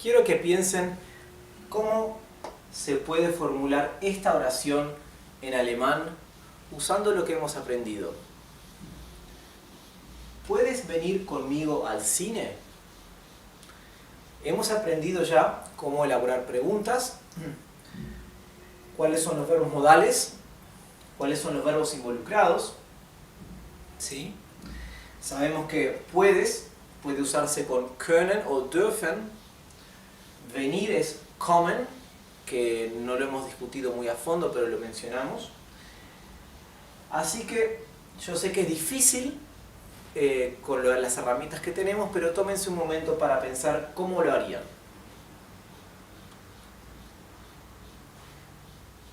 quiero que piensen cómo se puede formular esta oración en alemán usando lo que hemos aprendido. ¿Puedes venir conmigo al cine? Hemos aprendido ya cómo elaborar preguntas, cuáles son los verbos modales, cuáles son los verbos involucrados, ¿sí? Sabemos que puede usarse con können o dürfen. Venir es kommen, que no lo hemos discutido muy a fondo, pero lo mencionamos. Así que yo sé que es difícil con las herramientas que tenemos, pero tómense un momento para pensar cómo lo harían.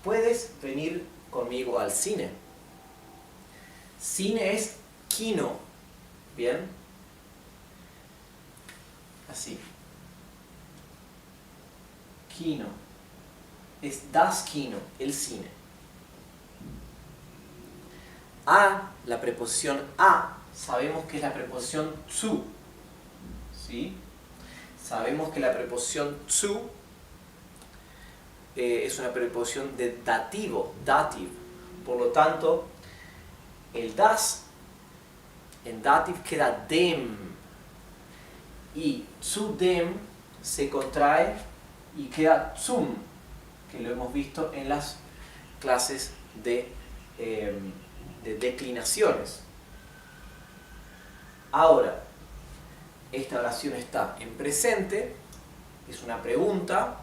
¿Puedes venir conmigo al cine? Cine es Kino, ¿bien? Así. Kino. Es das Kino, el cine. La preposición a, sabemos que es la preposición zu, ¿sí? Sabemos que la preposición zu es una preposición de dativo, dativ. Por lo tanto, el das en dativ queda dem y zu dem se contrae y queda zum, que lo hemos visto en las clases de declinaciones. Ahora, esta oración está en presente, es una pregunta,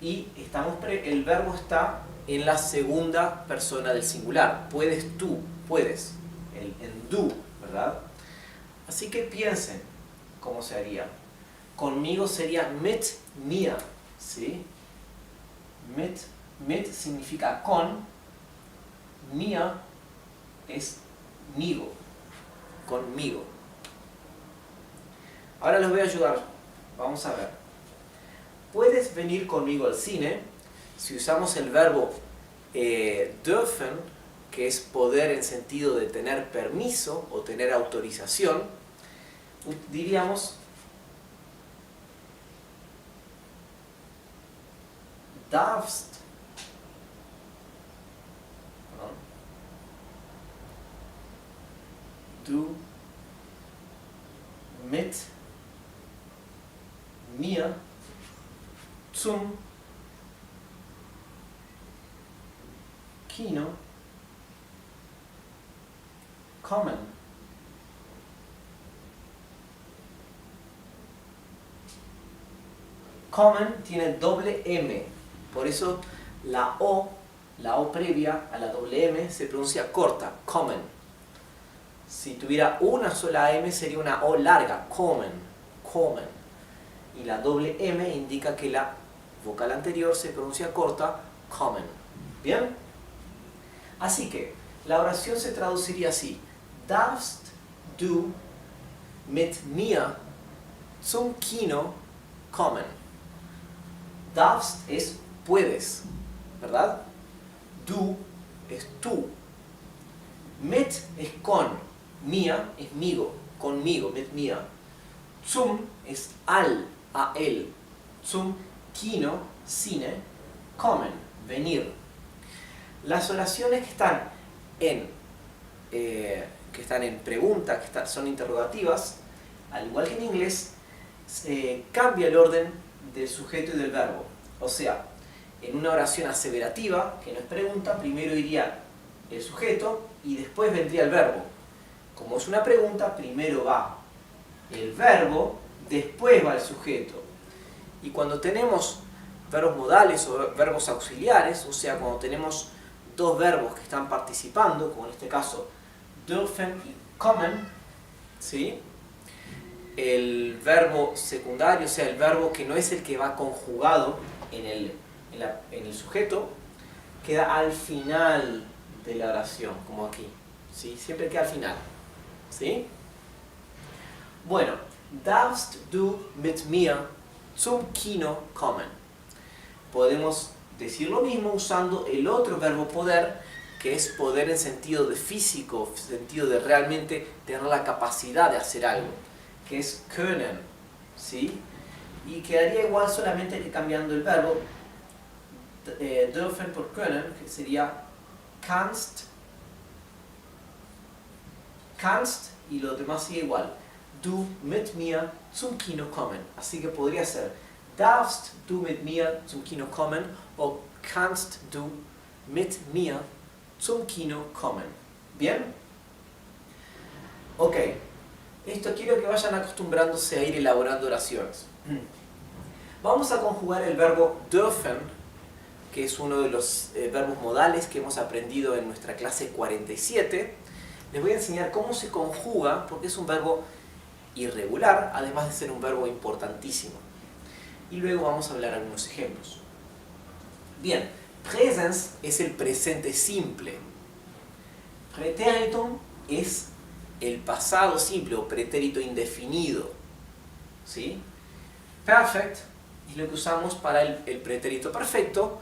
y el verbo está en la segunda persona del singular. Puedes tú, puedes, en du, ¿verdad? Así que piensen cómo se haría. Conmigo sería mit mir, ¿sí? Mit significa con, mir es migo, conmigo. Ahora los voy a ayudar, vamos a ver. ¿Puedes venir conmigo al cine? Si usamos el verbo dürfen, que es poder en sentido de tener permiso o tener autorización, diríamos darfst du mit mir zum Kino kommen? Kommen tiene doble M, por eso la O previa a la doble M se pronuncia corta, kommen. Si tuviera una sola M sería una O larga, kommen, kommen. Y la doble M indica que la vocal anterior se pronuncia corta, kommen. ¿Bien? Así que la oración se traduciría así: Darfst du mit mir zum Kino kommen? Darfst es puedes, ¿verdad? Du es tú. Mit es con. Mir es migo, conmigo, mit mir. Zum es al, a él. Zum Kino, cine, kommen, venir. Las oraciones que están en pregunta, son interrogativas, al igual que en inglés, cambia el orden del sujeto y del verbo. O sea, en una oración aseverativa, que no es pregunta, primero iría el sujeto y después vendría el verbo. Como es una pregunta, primero va el verbo, después va el sujeto. Y cuando tenemos verbos modales o verbos auxiliares, o sea, cuando tenemos dos verbos que están participando, como en este caso dürfen y kommen, ¿sí? El verbo secundario, o sea, el verbo que no es el que va conjugado en el sujeto, queda al final de la oración, como aquí, ¿sí? Siempre queda al final, ¿sí? Bueno, darfst du mit mir zum Kino kommen? Podemos decir lo mismo usando el otro verbo poder, que es poder en sentido de físico, sentido de realmente tener la capacidad de hacer algo, que es können, ¿sí? y quedaría igual solamente que cambiando el verbo dürfen por können, que sería kannst, y lo demás sigue igual. Du mit mir zum Kino kommen. Así que podría ser darfst du mit mir zum Kino kommen o kannst du mit mir zum Kino kommen. ¿Bien? Ok. Esto quiero que vayan acostumbrándose a ir elaborando oraciones. Vamos a conjugar el verbo dürfen, que es uno de los verbos modales que hemos aprendido en nuestra clase 47. Les voy a enseñar cómo se conjuga, porque es un verbo irregular, además de ser un verbo importantísimo. Y luego vamos a hablar algunos ejemplos. Bien, Präsens es el presente simple. Präteritum es el pasado simple o pretérito indefinido. ¿Sí? Perfect es lo que usamos para el pretérito perfecto,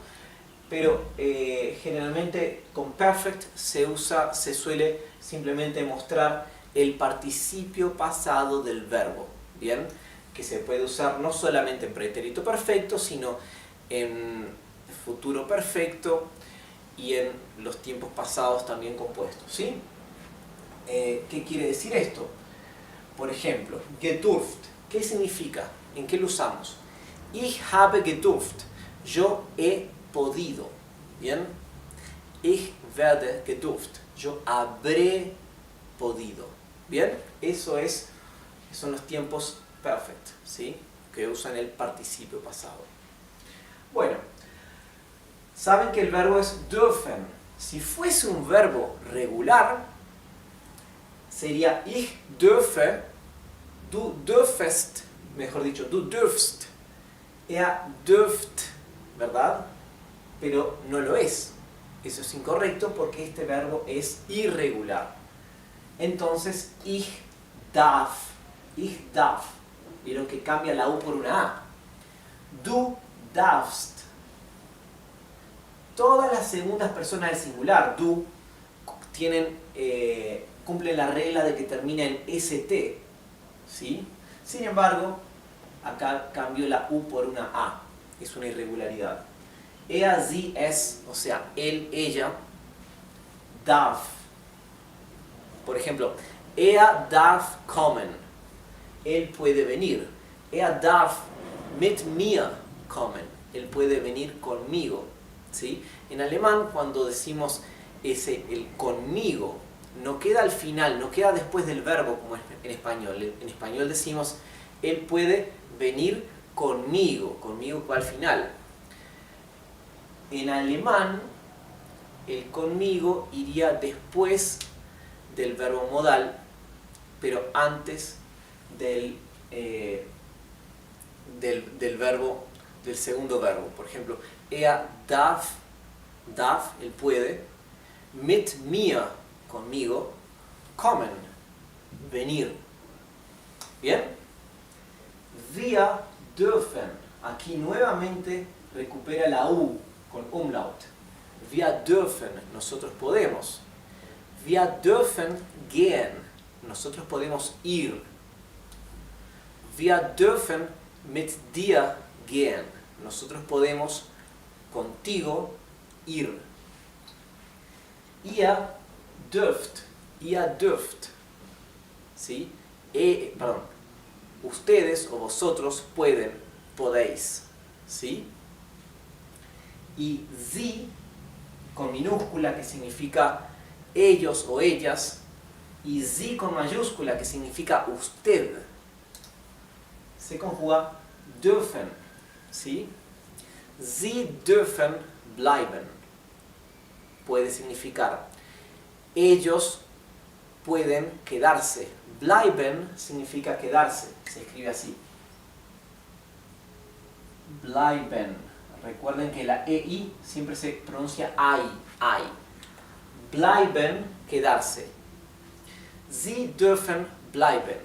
pero generalmente con perfect se suele simplemente mostrar el participio pasado del verbo, ¿bien? Que se puede usar no solamente en pretérito perfecto, sino en futuro perfecto y en los tiempos pasados también compuestos, ¿sí? ¿Qué quiere decir esto? Por ejemplo, gedurft, ¿qué significa? ¿En qué lo usamos? Ich habe gedurft, yo he podido, ¿bien? Ich werde gedurft, yo habré podido, ¿bien? Eso son los tiempos perfect, ¿sí? Que usan el participio pasado. Bueno, saben que el verbo es dürfen. Si fuese un verbo regular, sería ich dürfe, du dürfest, mejor dicho, du dürfst, er dürft, ¿verdad? Pero no lo es. Eso es incorrecto porque este verbo es irregular. Entonces, ich darf. Vieron que cambia la U por una A. Du darfst. Todas las segundas personas del singular, du, cumplen la regla de que termina en ST, ¿sí? Sin embargo, acá cambió la U por una A. Es una irregularidad. Er, sie, es, o sea, él, ella, darf. Por ejemplo, er darf kommen. Él puede venir. Er darf mit mir kommen. Él puede venir conmigo. ¿Sí? En alemán, cuando decimos el conmigo, no queda al final, no queda después del verbo como en español. En español decimos, él puede venir conmigo al final. En alemán, el conmigo iría después del verbo modal, pero antes del segundo verbo. Por ejemplo, er darf, él puede, mit mir, conmigo, kommen, venir. ¿Bien? Wir dürfen, aquí nuevamente recupera la U con umlaut. Wir dürfen, nosotros podemos. Wir dürfen gehen, nosotros podemos ir. Wir dürfen mit dir gehen, nosotros podemos contigo ir. Ihr dürft, ¿sí? Ustedes o vosotros podéis, ¿sí? Y sie, con minúscula, que significa ellos o ellas, y sie con mayúscula, que significa usted, se conjuga dürfen, ¿sí? Sie dürfen bleiben. Puede significar ellos pueden quedarse. Bleiben significa quedarse. Se escribe así. Bleiben. Recuerden que la EI siempre se pronuncia ai. Bleiben, quedarse. Sie dürfen bleiben.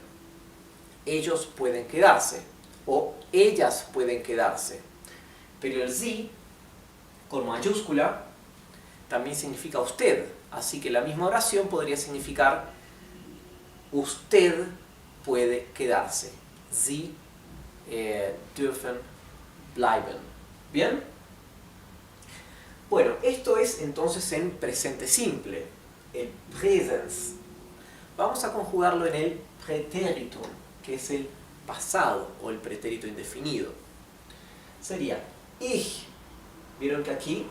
Ellos pueden quedarse. O ellas pueden quedarse. Pero el sie, con mayúscula, también significa usted. Así que la misma oración podría significar usted puede quedarse. Sie dürfen, bleiben. ¿Bien? Bueno, esto es entonces en presente simple, el Präsens. Vamos a conjugarlo en el Präteritum, que es el pasado o el pretérito indefinido. Sería ich. Vieron que aquí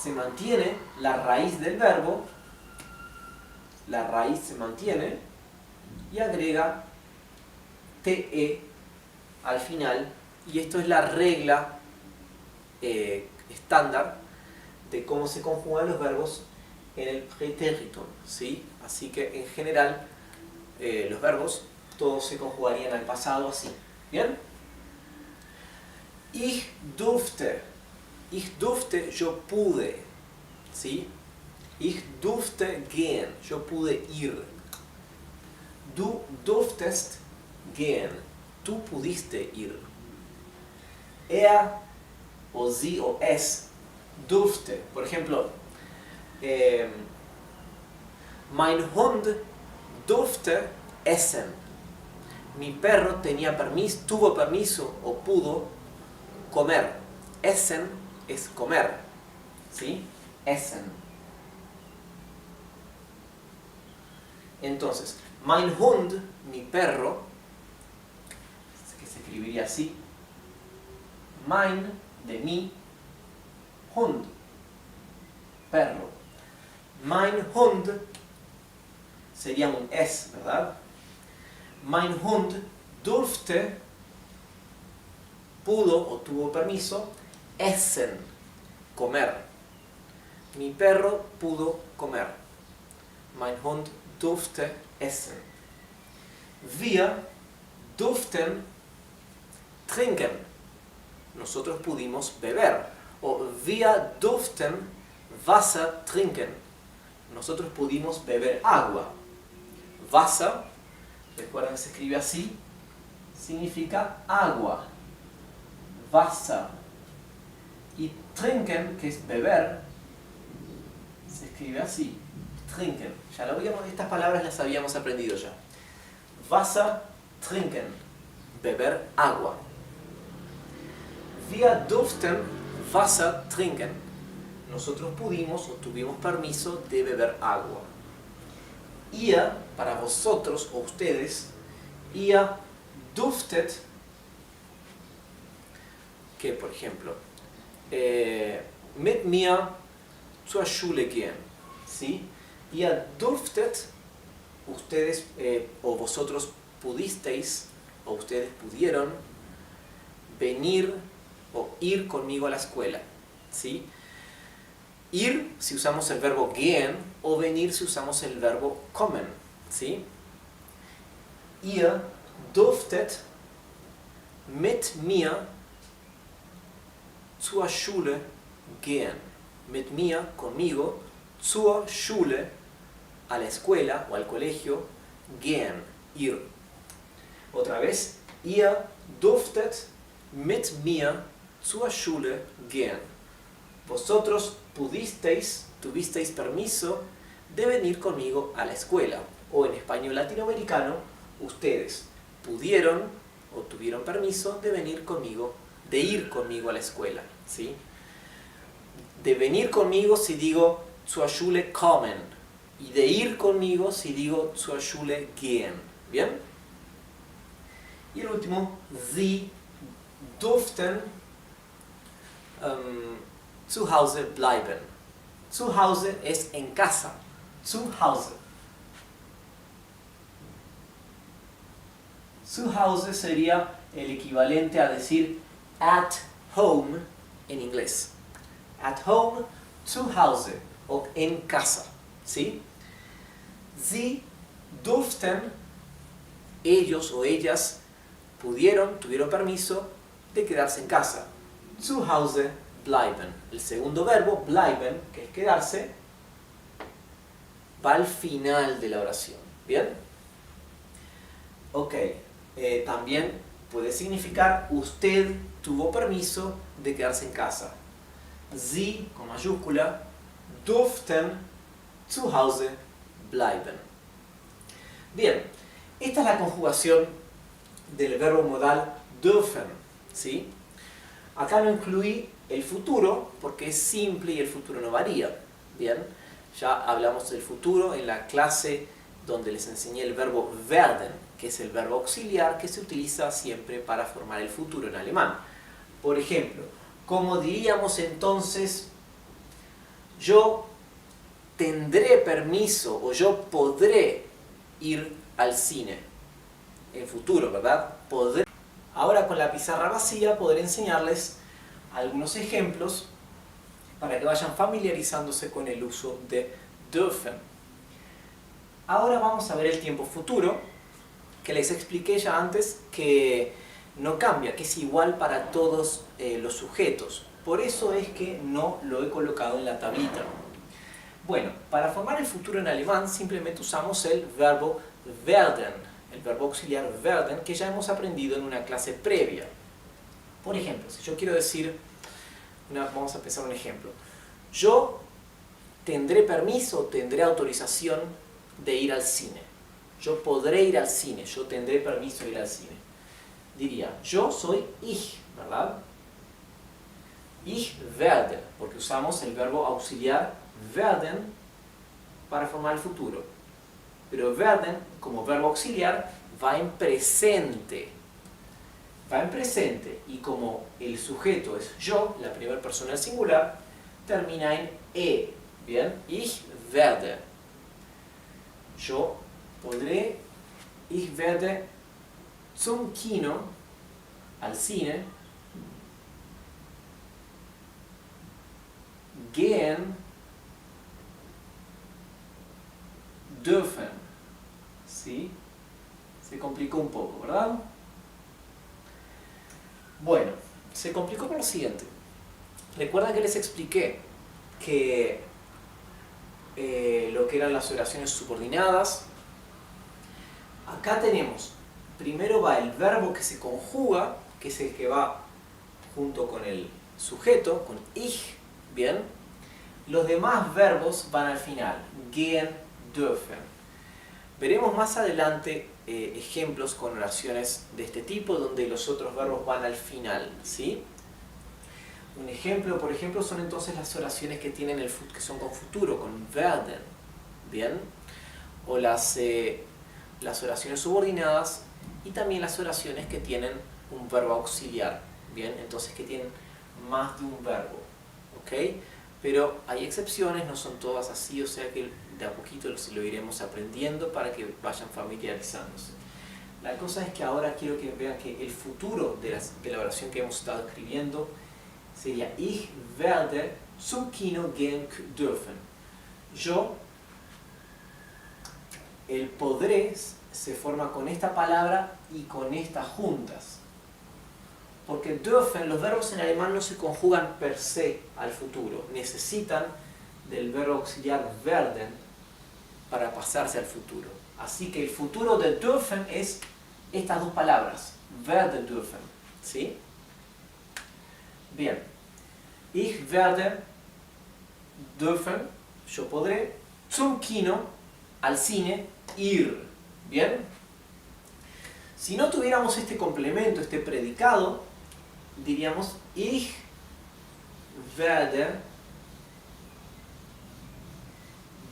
se mantiene la raíz del verbo, la raíz se mantiene y agrega te al final, y esto es la regla estándar de cómo se conjugan los verbos en el Präteritum, ¿sí? Así que en general los verbos todos se conjugarían al pasado así. ¿Bien? Ich durfte. Ich durfte, yo pude. ¿Sí? Ich durfte gehen. Yo pude ir. Du durftest gehen. Tú pudiste ir. Er o sie o es durfte. Por ejemplo, mein Hund durfte essen. Mi perro tenía permiso, tuvo permiso o pudo comer. Essen es comer. ¿Sí? Essen. Entonces, mein Hund, mi perro, que se escribiría así. Mein, de mi, Hund, perro. Mein Hund sería un es, ¿verdad? Mein Hund durfte, pudo o tuvo permiso, essen, comer. Mi perro pudo comer. Mein Hund durfte essen. Wir durften trinken. Nosotros pudimos beber. O wir durften Wasser trinken. Nosotros pudimos beber agua. Wasser, recuerden que se escribe así, significa agua. Wasser. Y trinken, que es beber, se escribe así. Trinken. Ya lo habíamos, estas palabras las habíamos aprendido ya. Wasser trinken. Beber agua. Wir durften Wasser trinken. Nosotros pudimos o tuvimos permiso de beber agua. Ihr, para vosotros o ustedes, ihr durftet, que por ejemplo, mit mir zur Schule gehen. ¿Sí? Ihr durftet, ustedes o vosotros pudisteis o ustedes pudieron venir o ir conmigo a la escuela. ¿Sí? Ir si usamos el verbo gehen o venir si usamos el verbo kommen. ¿Sí? Ihr durftet mit mir zur Schule gehen. Mit mir, conmigo, zur Schule, a la escuela o al colegio, gehen, ir. Otra vez, ihr durftet mit mir zur Schule gehen. Vosotros pudisteis, tuvisteis permiso de venir conmigo a la escuela. O en español latinoamericano, ustedes pudieron o tuvieron permiso de venir conmigo, de ir conmigo a la escuela. ¿Sí? De venir conmigo si digo zur Schule kommen. Y de ir conmigo si digo zur Schule gehen. ¿Bien? Y el último, Sie durften zu Hause bleiben. Zu Hause es en casa. Zu Hause. Zu Hause sería el equivalente a decir at home en inglés. At home, zu Hause o en casa. ¿Sí? Sie durften, ellos o ellas pudieron, tuvieron permiso de quedarse en casa. Zu Hause bleiben. El segundo verbo, bleiben, que es quedarse, va al final de la oración. ¿Bien? Ok. También puede significar usted tuvo permiso de quedarse en casa. Sie, con mayúscula, durften zu Hause bleiben. Bien, esta es la conjugación del verbo modal dürfen, ¿sí? Acá no incluí el futuro porque es simple y el futuro no varía, ¿bien? Ya hablamos del futuro en la clase donde les enseñé el verbo werden, que es el verbo auxiliar que se utiliza siempre para formar el futuro en alemán. Por ejemplo, ¿cómo diríamos entonces yo tendré permiso o yo podré ir al cine? En futuro, ¿verdad? Podré. Ahora con la pizarra vacía podré enseñarles algunos ejemplos para que vayan familiarizándose con el uso de dürfen. Ahora vamos a ver el tiempo futuro, que les expliqué ya antes que no cambia, que es igual para todos los sujetos. Por eso es que no lo he colocado en la tablita. Bueno, para formar el futuro en alemán simplemente usamos el verbo werden, el verbo auxiliar werden, que ya hemos aprendido en una clase previa. Por ejemplo, si yo quiero decir, vamos a pensar un ejemplo. Yo tendré permiso, tendré autorización de ir al cine. Yo podré ir al cine, yo tendré permiso de ir al cine. Diría, yo soy ich, ¿verdad? Ich werde, porque usamos el verbo auxiliar werden para formar el futuro. Pero werden, como verbo auxiliar, va en presente. Va en presente y como el sujeto es yo, la primera persona del singular, termina en e. Bien, ich werde. Yo podré, ich werde zum Kino, al cine, gehen dürfen. ¿Sí? Se complicó un poco, ¿verdad? Bueno, se complicó por lo siguiente. Recuerdan que les expliqué que lo que eran las oraciones subordinadas. Acá tenemos, primero va el verbo que se conjuga, que es el que va junto con el sujeto, con ich, ¿bien? Los demás verbos van al final, gehen, dürfen. Veremos más adelante ejemplos con oraciones de este tipo, donde los otros verbos van al final, ¿sí? Un ejemplo, por ejemplo, son entonces las oraciones que tienen que son con futuro, con werden, ¿bien? O las oraciones subordinadas y también las oraciones que tienen un verbo auxiliar, ¿bien? Entonces que tienen más de un verbo, ¿ok? Pero hay excepciones, no son todas así, o sea que de a poquito lo iremos aprendiendo para que vayan familiarizándose. La cosa es que ahora quiero que vean que el futuro de la oración que hemos estado escribiendo sería ich werde zum Kino gehen dürfen. Yo, el podré se forma con esta palabra y con estas juntas. Porque dürfen, los verbos en alemán no se conjugan per se al futuro. Necesitan del verbo auxiliar werden para pasarse al futuro. Así que el futuro de dürfen es estas dos palabras, werde dürfen. ¿Sí? Bien. Ich werde dürfen, yo podré, zum Kino, al cine, ir. ¿Bien? Si no tuviéramos este complemento, este predicado, diríamos ich werde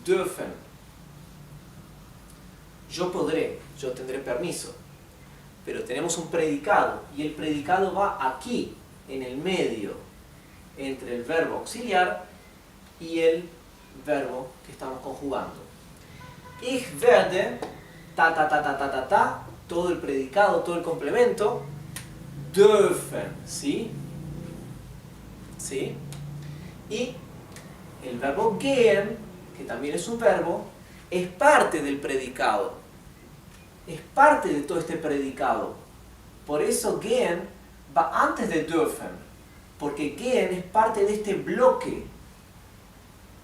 dürfen. Yo podré, yo tendré permiso. Pero tenemos un predicado y el predicado va aquí, en el medio, entre el verbo auxiliar y el verbo que estamos conjugando. Ich werde, ta ta ta ta ta ta ta, todo el predicado, todo el complemento, dürfen, ¿sí? ¿Sí? Y el verbo gehen, que también es un verbo, es parte del predicado. Es parte de todo este predicado. Por eso gehen va antes de dürfen. Porque gehen es parte de este bloque.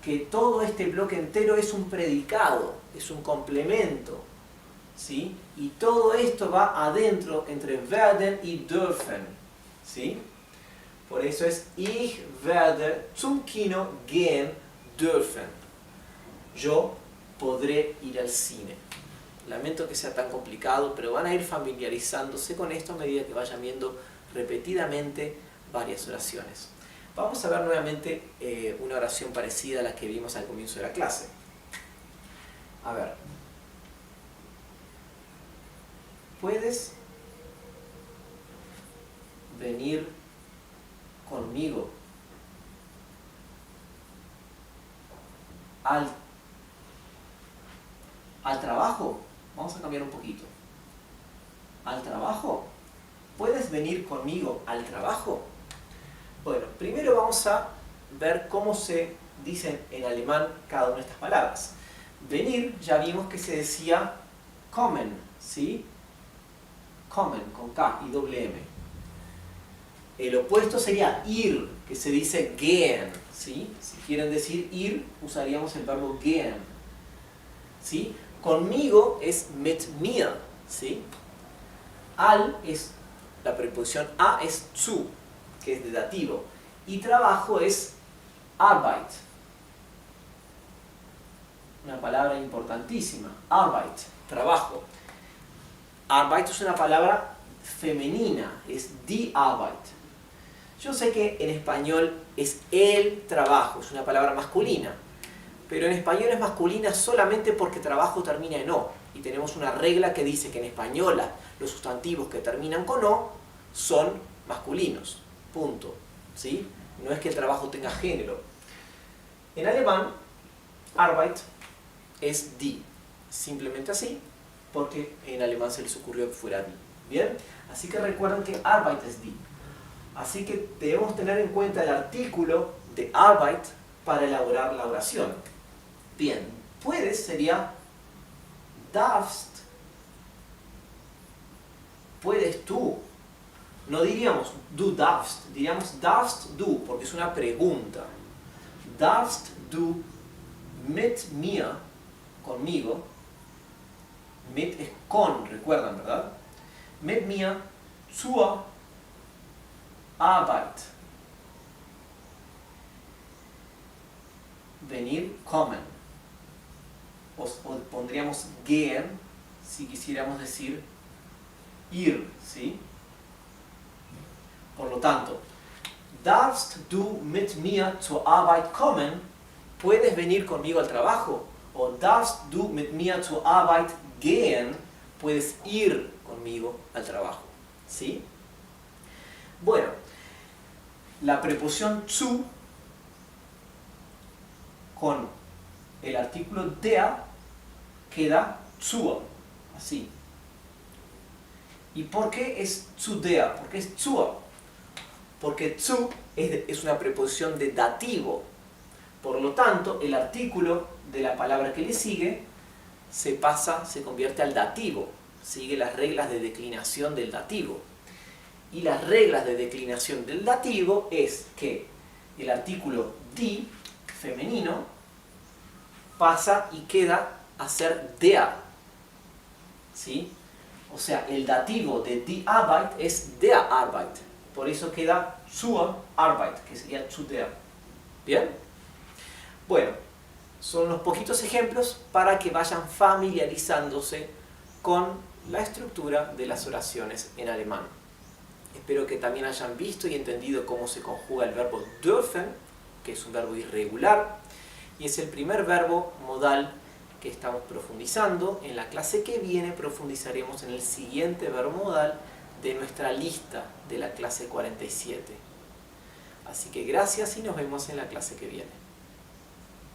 Que todo este bloque entero es un predicado, es un complemento. ¿Sí? Y todo esto va adentro entre werden y dürfen. ¿Sí? Por eso es ich werde zum Kino gehen dürfen. Yo podré ir al cine. Lamento que sea tan complicado, pero van a ir familiarizándose con esto a medida que vayan viendo repetidamente varias oraciones. Vamos a ver nuevamente una oración parecida a la que vimos al comienzo de la clase. A ver. ¿Puedes venir conmigo al trabajo? Vamos a cambiar un poquito. ¿Al trabajo? ¿Puedes venir conmigo al trabajo? Bueno, primero vamos a ver cómo se dicen en alemán cada una de estas palabras. Venir, ya vimos que se decía kommen, ¿sí? Kommen, con K y doble M. El opuesto sería ir, que se dice gehen, ¿sí? Si quieren decir ir, usaríamos el verbo gehen, ¿sí? Conmigo es mit mir, ¿sí? Al es, la preposición a es zu, que es de dativo. Y trabajo es Arbeit. Una palabra importantísima. Arbeit, trabajo. Arbeit es una palabra femenina, es die Arbeit. Yo sé que en español es el trabajo, es una palabra masculina. Pero en español es masculina solamente porque trabajo termina en o. Y tenemos una regla que dice que en español los sustantivos que terminan con o son masculinos. Punto. ¿Sí? No es que el trabajo tenga género. En alemán, Arbeit es die. Simplemente así, porque en alemán se les ocurrió que fuera die. ¿Bien? Así que recuerden que Arbeit es die. Así que debemos tener en cuenta el artículo de Arbeit para elaborar la oración. Bien, puedes sería darfst. Puedes tú. No diríamos du darfst, diríamos darfst du, porque es una pregunta. Darfst du mit mir, conmigo. Mit es con, recuerdan, ¿verdad? Mit mir zur Arbeit. Venir, kommen. O pondríamos gehen si quisiéramos decir ir, ¿sí? Por lo tanto, darfst du mit mir zur Arbeit kommen? ¿Puedes venir conmigo al trabajo? O darfst du mit mir zur Arbeit gehen? ¿Puedes ir conmigo al trabajo? ¿Sí? Bueno, la preposición zu con el artículo der queda zur, así. ¿Y por qué es zu der? ¿Por qué es zur? Porque zu es una preposición de dativo. Por lo tanto, el artículo de la palabra que le sigue se convierte al dativo. Sigue las reglas de declinación del dativo. Y las reglas de declinación del dativo es que el artículo die, femenino, pasa y queda a ser der. ¿Sí? O sea, el dativo de die Arbeit es der Arbeit. Por eso queda zur Arbeit, que sería zu der. ¿Bien? Bueno, son unos poquitos ejemplos para que vayan familiarizándose con la estructura de las oraciones en alemán. Espero que también hayan visto y entendido cómo se conjuga el verbo dürfen, que es un verbo irregular, y es el primer verbo modal que estamos profundizando. En la clase que viene profundizaremos en el siguiente verbo modal de nuestra lista de la clase 47. Así que gracias y nos vemos en la clase que viene.